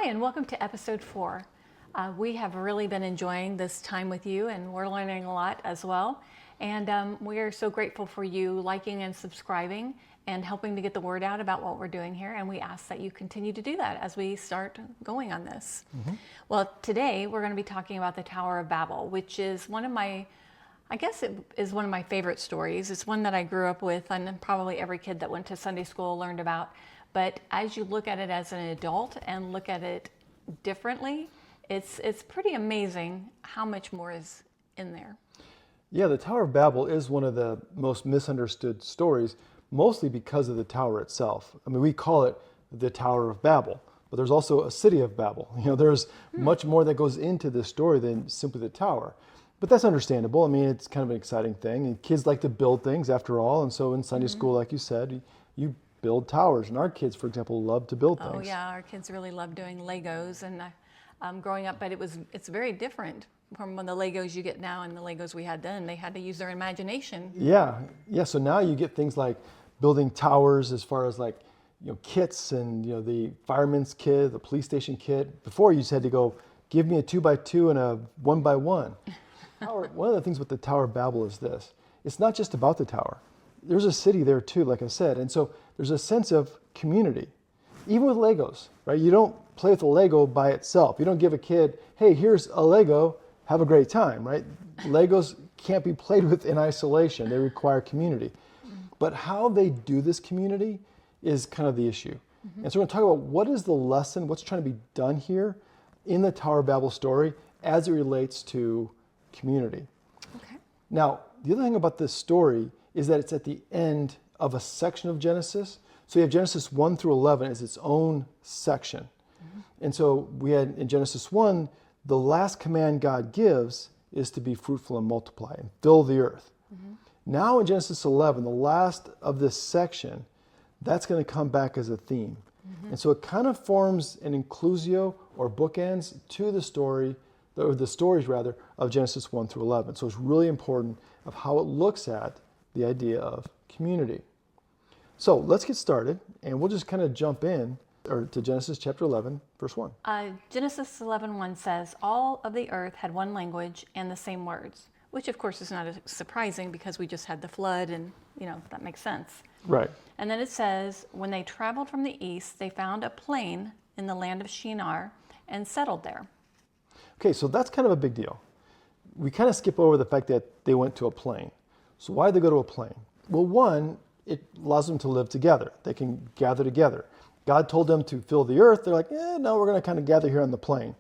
Hi, and welcome to episode 4. We have really been enjoying this time with you, and we're learning a lot as well. And we are so grateful for you liking and subscribing and helping to get the word out about what we're doing here. And we ask that you continue to do that as we start going on this. Well, today we're going to be talking about the Tower of Babel, which is one of my, I guess it is one of my favorite stories. It's one that I grew up with, and probably every kid that went to Sunday school learned about. But as you look at it as an adult and look at it differently, it's pretty amazing how much more is in there. Yeah, the Tower of Babel is one of the most misunderstood stories, mostly because of the tower itself. I mean, we call it the Tower of Babel, but there's also a city of Babel. You know, there's much more that goes into this story than simply the tower. But that's understandable. I mean, it's kind of an exciting thing. And kids like to build things after all. And so in Sunday school, like you said, you build towers. And our kids, for example, love to build things. Oh yeah, our kids really love doing Legos and growing up, but it's very different from the Legos you get now and the Legos we had then. They had to use their imagination. Yeah. So now you get things like building towers as far as like, kits and, the fireman's kit, the police station kit. Before you just had to go, give me a 2x2 and a 1x1. One of the things with the Tower of Babel is this. It's not just about the tower. There's a city there too, like I said. And so there's a sense of community. Even with Legos, right? You don't play with a Lego by itself. You don't give a kid, hey, here's a Lego, have a great time, right? Legos can't be played with in isolation. They require community. But how they do this community is kind of the issue. And so we're going to talk about what is the lesson, what's trying to be done here in the Tower of Babel story as it relates to community. Okay. Now, the other thing about this story is that it's at the end of a section of Genesis. So you have Genesis 1 through 11 as its own section. And so we had in Genesis 1, the last command God gives is to be fruitful and multiply and fill the earth. Now in Genesis 11, the last of this section, that's going to come back as a theme. And so it kind of forms an inclusio or bookends to the story, or the stories rather, of Genesis 1 through 11. So it's really important of how it looks at the idea of community. So let's get started, and we'll just kind of jump in to Genesis chapter 11, verse 1. Genesis 11:1 says, all of the earth had one language and the same words, which of course is not surprising because we just had the flood and, that makes sense. Right. And then it says, when they traveled from the east, they found a plain in the land of Shinar and settled there. Okay, so that's kind of a big deal. We kind of skip over the fact that they went to a plain. So why did they go to a plain? Well, one, it allows them to live together. They can gather together. God told them to fill the earth. They're like, no, we're going to kind of gather here on the plain.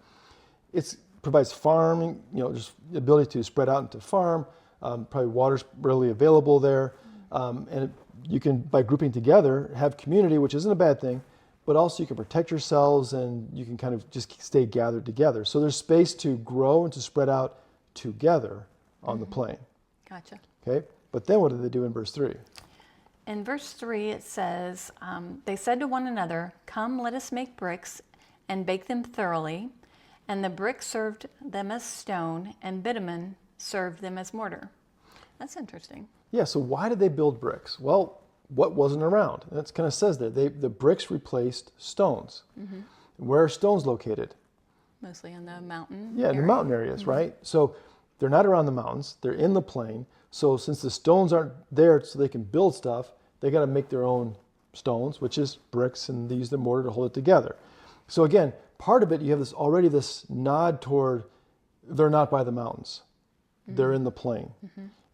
It provides farming, just the ability to spread out into farm. Probably water's readily available there. And you can, by grouping together, have community, which isn't a bad thing, but also you can protect yourselves and you can kind of just stay gathered together. So there's space to grow and to spread out together on the plain. Gotcha. Okay, but then what did they do in verse 3? In verse 3, it says, they said to one another, come, let us make bricks and bake them thoroughly. And the brick served them as stone, and bitumen served them as mortar. That's interesting. Yeah, so why did they build bricks? Well, what wasn't around? That kind of says there. The bricks replaced stones. Where are stones located? Mostly in the mountain Yeah, in the mountain areas, right? So they're not around the mountains. They're in the plain. So since the stones aren't there so they can build stuff, they got to make their own stones, which is bricks, and they use the mortar to hold it together. So again, part of it, you have this nod toward they're not by the mountains. They're in the plain.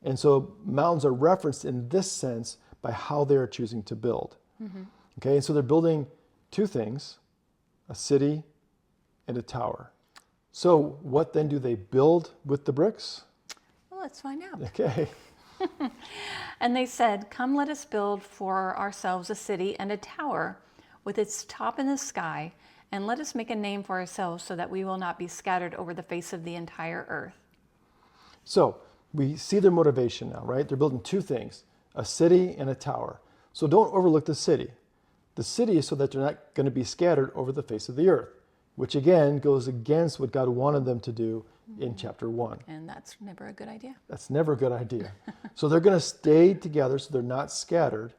And so mountains are referenced in this sense by how they are choosing to build. Okay, and so they're building two things, a city and a tower. So what then do they build with the bricks? Well, let's find out. Okay. And they said, come, let us build for ourselves a city and a tower with its top in the sky, and let us make a name for ourselves so that we will not be scattered over the face of the entire earth. So we see their motivation now, right? They're building two things, a city and a tower. So don't overlook the city. The city is so that they're not going to be scattered over the face of the earth, which again goes against what God wanted them to do in chapter 1. And that's never a good idea. That's never a good idea. So they're going to stay together so they're not scattered.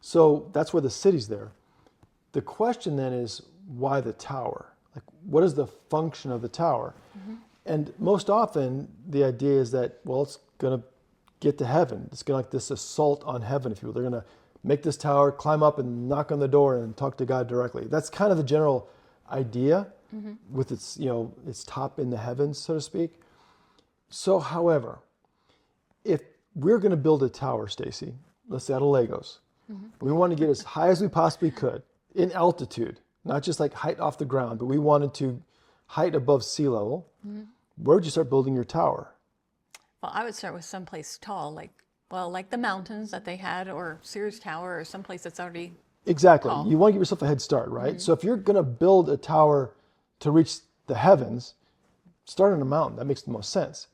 So that's where the city's there. The question then is, why the tower? Like, what is the function of the tower? And most often, the idea is that, well, it's going to get to heaven. It's going to like this assault on heaven, if you will. They're going to make this tower, climb up and knock on the door and talk to God directly. That's kind of the general idea with its, its top in the heavens, so to speak. So, however, if we're going to build a tower, Stacy, let's say out of Legos, we want to get as high as we possibly could in altitude, not just like height off the ground, but we wanted to height above sea level. Where would you start building your tower? Well, I would start with someplace tall, like the mountains that they had, or Sears Tower, or someplace that's already Exactly. tall. You want to give yourself a head start, right? So if you're going to build a tower to reach the heavens, start on a mountain. That makes the most sense.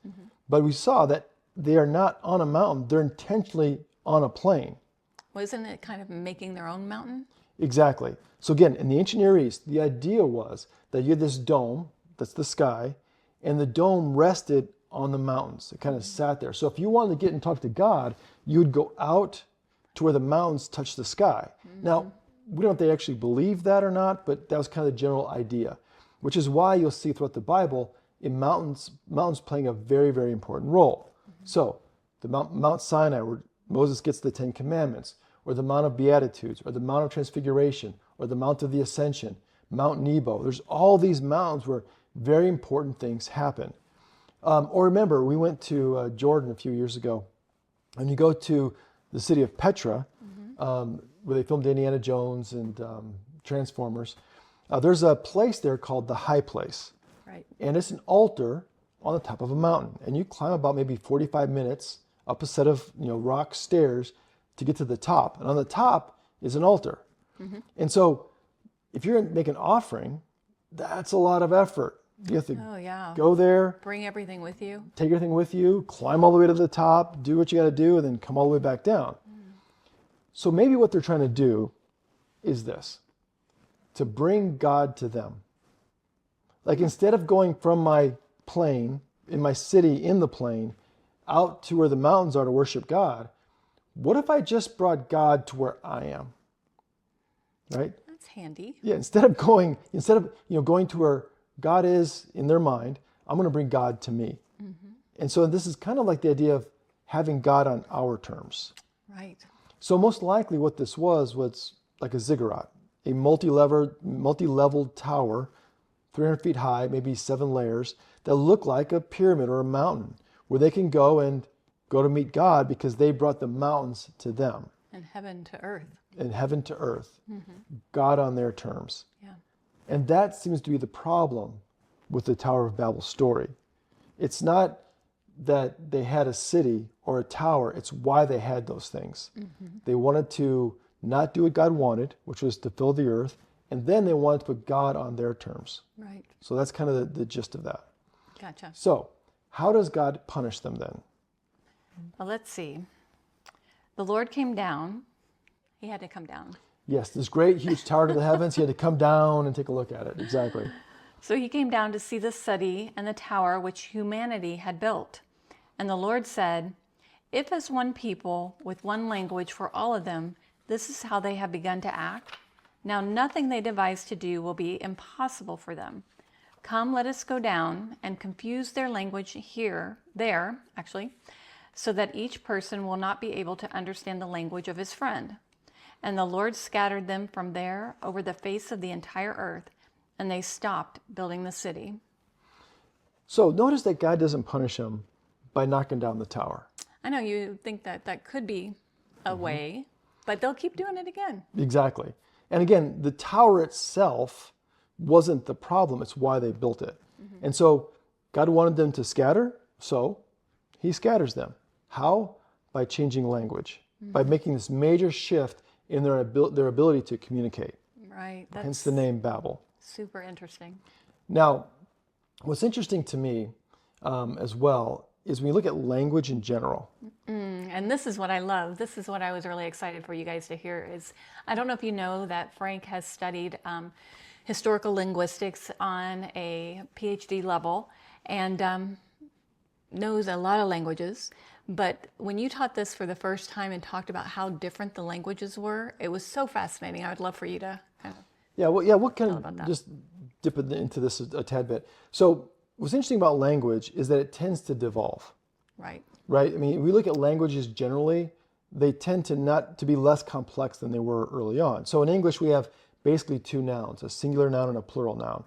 But we saw that they are not on a mountain. They're intentionally on a plain. Wasn't it kind of making their own mountain? Exactly. So again, in the ancient Near East, the idea was that you had this dome, that's the sky, and the dome rested on the mountains. It kind of sat there. So if you wanted to get and talk to God, you would go out to where the mountains touch the sky. Now, we don't know if they actually believe that or not, but that was kind of the general idea, which is why you'll see throughout the Bible in mountains playing a very, very important role. So the Mount Sinai, where Moses gets the Ten Commandments, or the Mount of Beatitudes, or the Mount of Transfiguration, or the Mount of the Ascension, Mount Nebo. There's all these mountains where very important things happen. Or remember, we went to Jordan a few years ago, and you go to the city of Petra, where they filmed Indiana Jones and Transformers. There's a place there called the High Place. Right. And it's an altar on the top of a mountain. And you climb about maybe 45 minutes up a set of rock stairs to get to the top. And on the top is an altar. And so if you're going to make an offering, that's a lot of effort. You have to go there, Bring everything with you. take everything with you, climb all the way to the top, do what you got to do, and then come all the way back down. So maybe what they're trying to do is this, to bring God to them. Like instead of going from my plain, in my city in the plain, out to where the mountains are to worship God, what if I just brought God to where I am? Right? That's handy. Yeah, instead of going to where God is in their mind, I'm going to bring God to me. And so this is kind of like the idea of having God on our terms. Right. So most likely what this was like a ziggurat, a multi-leveled tower, 300 feet high, maybe 7 layers, that look like a pyramid or a mountain, where they can go to meet God because they brought the mountains to them. And heaven to earth. And heaven to earth. God on their terms. Yeah. And that seems to be the problem with the Tower of Babel story. It's not that they had a city or a tower, it's why they had those things. They wanted to not do what God wanted, which was to fill the earth, and then they wanted to put God on their terms. Right. So that's kind of the gist of that. Gotcha. So, how does God punish them then? Well, let's see. The Lord came down. He had to come down. Yes, this great, huge tower to the heavens, he had to come down and take a look at it. Exactly. So he came down to see the city and the tower which humanity had built. And the Lord said, if as one people with one language for all of them, this is how they have begun to act, now nothing they devise to do will be impossible for them. Come, let us go down and confuse their language there, so that each person will not be able to understand the language of his friend. And the Lord scattered them from there over the face of the entire earth, and they stopped building the city. So notice that God doesn't punish them by knocking down the tower. I know you think that could be a way, but they'll keep doing it again. Exactly. And again, the tower itself wasn't the problem, it's why they built it. And so God wanted them to scatter, so he scatters them. How? By changing language, by making this major shift in their ability to communicate. Right. Hence the name Babel. Super interesting. Now, what's interesting to me as well is when you look at language in general. And this is what I love. This is what I was really excited for you guys to hear is, I don't know if you know that Frank has studied historical linguistics on a PhD level and knows a lot of languages. But when you taught this for the first time and talked about how different the languages were, it was so fascinating. I would love for you to kind of What kind about that. just dip into this a tad bit. So what's interesting about language is that it tends to devolve, Right. right? I mean, we look at languages generally, they tend to be less complex than they were early on. So in English, we have basically two nouns, a singular noun and a plural noun.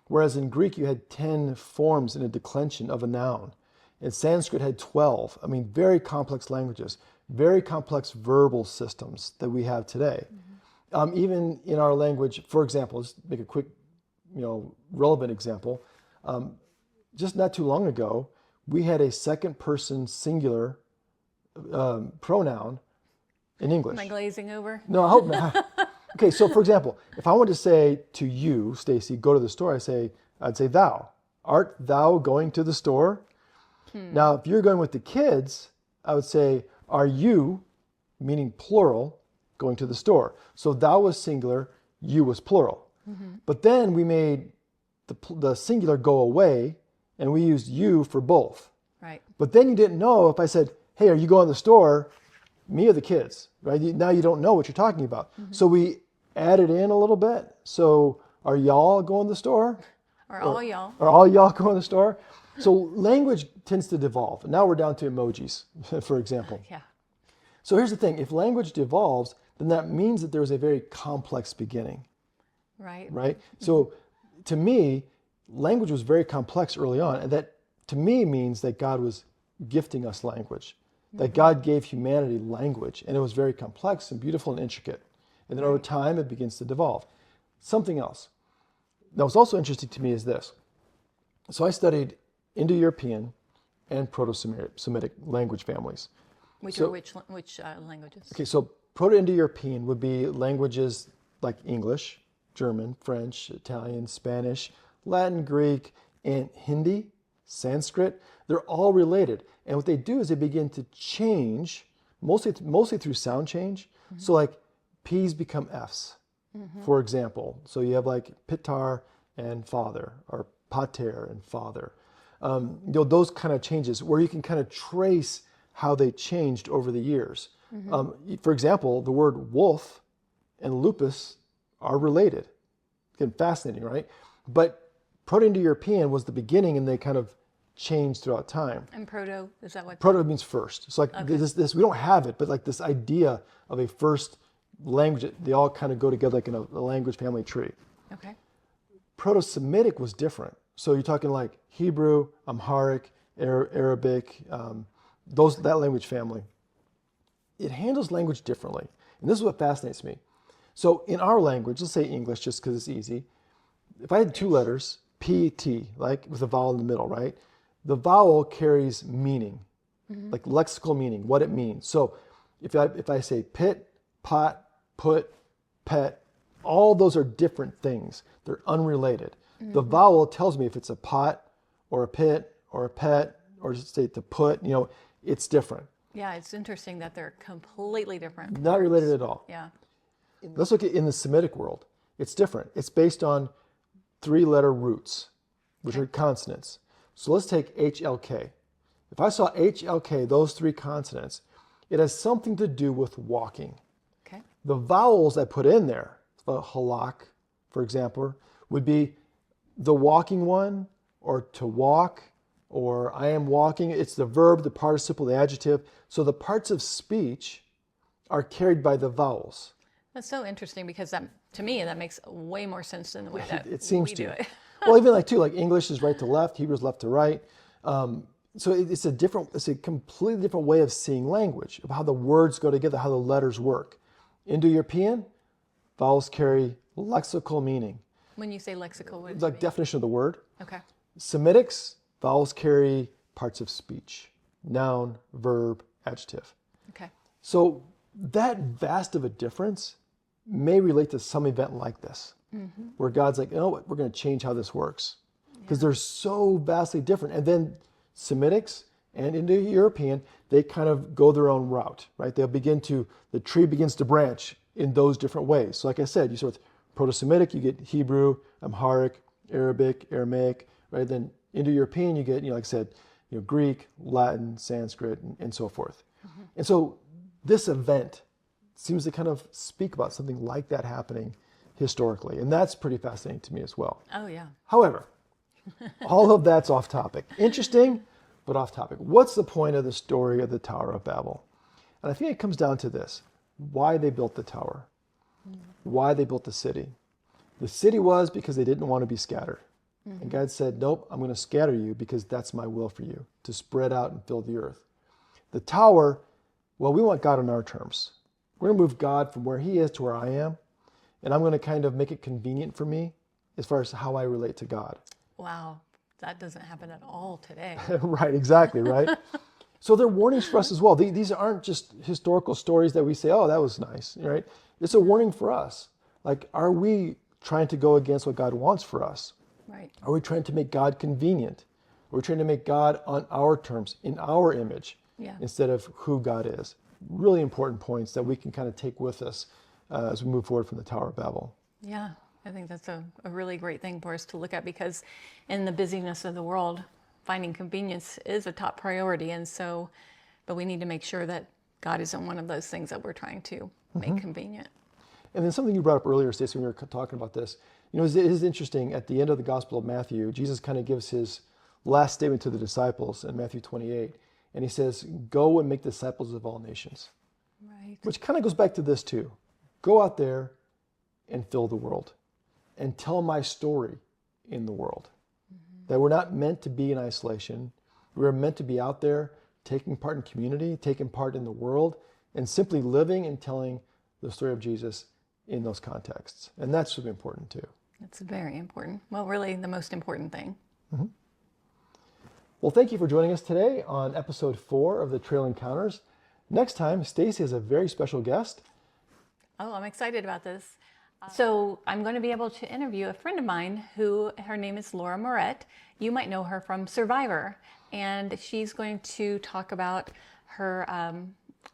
Whereas in Greek, you had 10 forms in a declension of a noun. And Sanskrit had 12. I mean, very complex languages, very complex verbal systems that we have today. Even in our language, for example, let's make a quick, relevant example. Just not too long ago, we had a second person singular pronoun in English. Am I glazing over? No, I hope not. Okay, so for example, if I wanted to say to you, Stacy, go to the store, I'd say thou. Art thou going to the store? Now, if you're going with the kids, I would say, are you, meaning plural, going to the store? So thou was singular, you was plural. But then we made the singular go away, and we used you for both. Right. But then you didn't know if I said, hey, are you going to the store? Me or the kids, right? Now you don't know what you're talking about. So we added in a little bit. So are y'all going to the store? Or all y'all. Are all y'all going to the store? So language tends to devolve. And now we're down to emojis, for example. Yeah. So here's the thing. If language devolves, then that means that there's a very complex beginning, Right. right? So to me, language was very complex early on. And that to me means that God was gifting us language, that God gave humanity language. And it was very complex and beautiful and intricate. And then over time, it begins to devolve. Something else. Now, what's also interesting to me is this. So I studied Indo-European and Proto-Semitic language families. Which So- are which languages? Okay, so Proto-Indo-European would be languages like English, German, French, Italian, Spanish, Latin, Greek, and Hindi, Sanskrit. They're all related. And what they do is they begin to change, mostly through sound change. So like P's become F's, for example. So you have like pitar and father, or pater and father. Those kind of changes where you can kind of trace how they changed over the years. For example, the word wolf and lupus are related. Again, fascinating, right? But Proto-Indo-European was the beginning, and they kind of changed throughout time. And proto, is that what? Proto means first. It's like this, we don't have it, but like this idea of a first language, they all kind of go together like in a language family tree. Okay. Proto-Semitic was different. So you're talking like Hebrew, Amharic, Arabic, that language family. It handles language differently. And this is what fascinates me. So in our language, let's say English just because it's easy. If I had two letters, P, T, like with a vowel in the middle, right? The vowel carries meaning, like lexical meaning, what it means. So if I say pit, pot, put, pet, all those are different things. They're unrelated. The vowel tells me if it's a pot or a pit or a pet, or just say to put, it's different. Yeah, it's interesting that they're completely different. Not related at all. Yeah. Let's look at in the Semitic world. It's different. It's based on 3-letter roots, which are consonants. So let's take HLK. If I saw HLK, those 3 consonants, it has something to do with walking. Okay. The vowels I put in there, halak, for example, would be the walking one, or to walk, or I am walking. It's the verb, the participle, the adjective. So the parts of speech are carried by the vowels. That's so interesting because to me, that makes way more sense than the way that It seems we to. do it. Well, even like English is right to left, Hebrew is left to right. So it's a completely different way of seeing language, of how the words go together, how the letters work. Indo-European, vowels carry lexical meaning. When you say lexical, what It's does it like mean? definition of the word. Okay. Semitics, vowels carry parts of speech, noun, verb, adjective. Okay. So that vast of a difference may relate to some event like this, where God's like, you know what, we're going to change how this works. Because they're so vastly different. And then Semitics and Indo-European, they kind of go their own route, right? The tree begins to branch in those different ways. So like I said, you start with Proto-Semitic, you get Hebrew, Amharic, Arabic, Aramaic, right? Then Indo-European, you get, like I said, Greek, Latin, Sanskrit, and so forth. And so this event seems to kind of speak about something like that happening historically. And that's pretty fascinating to me as well. Oh, yeah. However, all of that's off topic. Interesting, but off topic. What's the point of the story of the Tower of Babel? And I think it comes down to this: why they built the tower, why they built the city. The city was because they didn't want to be scattered. And God said, nope, I'm going to scatter you because that's my will for you, to spread out and fill the earth. The tower, well, we want God on our terms. We're going to move God from where he is to where I am. And I'm going to kind of make it convenient for me as far as how I relate to God. Wow. That doesn't happen at all today. Right, exactly, right? So they're warnings for us as well. These aren't just historical stories that we say, oh, that was nice, right? It's a warning for us. Like, are we trying to go against what God wants for us? Right. Are we trying to make God convenient? Are we trying to make God on our terms, in our image, instead of who God is? Really important points that we can kind of take with us as we move forward from the Tower of Babel. Yeah, I think that's a really great thing for us to look at, because in the busyness of the world, finding convenience is a top priority. And so, but we need to make sure that God isn't one of those things that we're trying to make convenient. And then something you brought up earlier, Stacey, when we were talking about this, you know, it is interesting. At the end of the Gospel of Matthew, Jesus kind of gives his last statement to the disciples in Matthew 28. And he says, go and make disciples of all nations. Right. Which kind of goes back to this too. Go out there and fill the world and tell my story in the world. That we're not meant to be in isolation. We're meant to be out there taking part in community, taking part in the world, and simply living and telling the story of Jesus in those contexts. And that's really important too. It's very important. Well, really the most important thing. Well, thank you for joining us today on episode 4 of the Trail Encounters. Next time, Stacey has a very special guest. Oh, I'm excited about this. So I'm going to be able to interview a friend of mine who, her name is Laura Moret. You might know her from Survivor. And she's going to talk about her,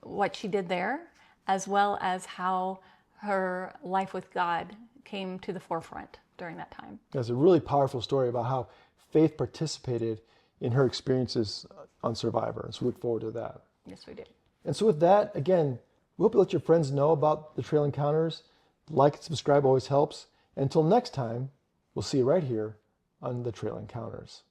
what she did there, as well as how her life with God came to the forefront during that time. That's a really powerful story about how faith participated in her experiences on Survivor. And so we look forward to that. Yes, we do. And so with that, again, we hope you let your friends know about the Trail Encounters. Like and subscribe always helps. Until next time, we'll see you right here on the Trail Encounters.